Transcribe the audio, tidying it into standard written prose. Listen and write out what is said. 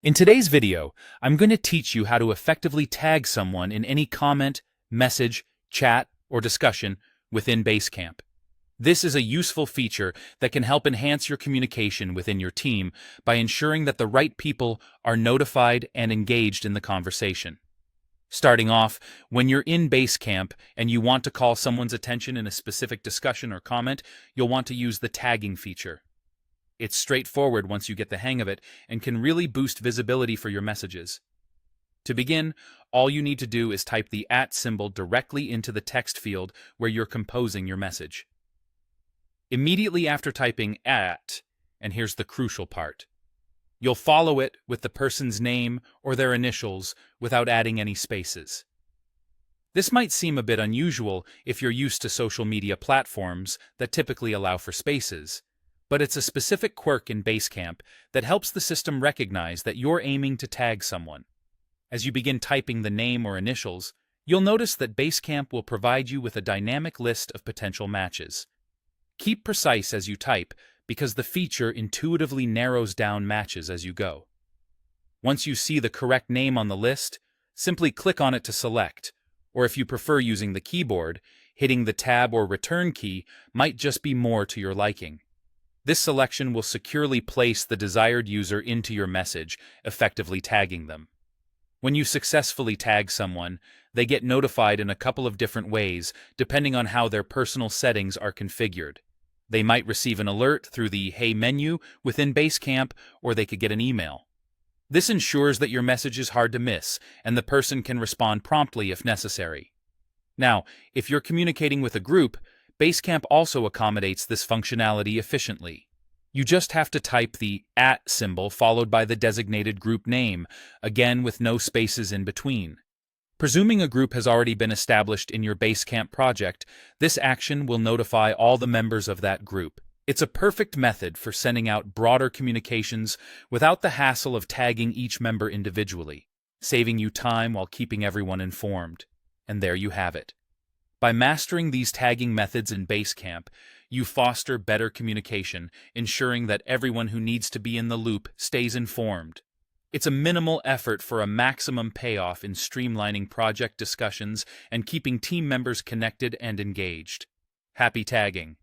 In today's video, I'm going to teach you how to effectively tag someone in any comment, message, chat, or discussion within Basecamp. This is a useful feature that can help enhance your communication within your team by ensuring that the right people are notified and engaged in the conversation. Starting off, when you're in Basecamp and you want to call someone's attention in a specific discussion or comment, you'll want to use the tagging feature. It's straightforward once you get the hang of it and can really boost visibility for your messages. To begin, all you need to do is type the @ symbol directly into the text field where you're composing your message. Immediately after typing @, and here's the crucial part, you'll follow it with the person's name or their initials without adding any spaces. This might seem a bit unusual if you're used to social media platforms that typically allow for spaces, but it's a specific quirk in Basecamp that helps the system recognize that you're aiming to tag someone. As you begin typing the name or initials, you'll notice that Basecamp will provide you with a dynamic list of potential matches. Keep precise as you type, because the feature intuitively narrows down matches as you go. Once you see the correct name on the list, simply click on it to select, or if you prefer using the keyboard, hitting the Tab or Return key might just be more to your liking. This selection will securely place the desired user into your message, effectively tagging them. When you successfully tag someone, they get notified in a couple of different ways, depending on how their personal settings are configured. They might receive an alert through the Hey menu within Basecamp, or they could get an email. This ensures that your message is hard to miss, and the person can respond promptly if necessary. Now, if you're communicating with a group, Basecamp also accommodates this functionality efficiently. You just have to type the @ symbol followed by the designated group name, again with no spaces in between. Presuming a group has already been established in your Basecamp project, this action will notify all the members of that group. It's a perfect method for sending out broader communications without the hassle of tagging each member individually, saving you time while keeping everyone informed. And there you have it. By mastering these tagging methods in Basecamp, you foster better communication, ensuring that everyone who needs to be in the loop stays informed. It's a minimal effort for a maximum payoff in streamlining project discussions and keeping team members connected and engaged. Happy tagging!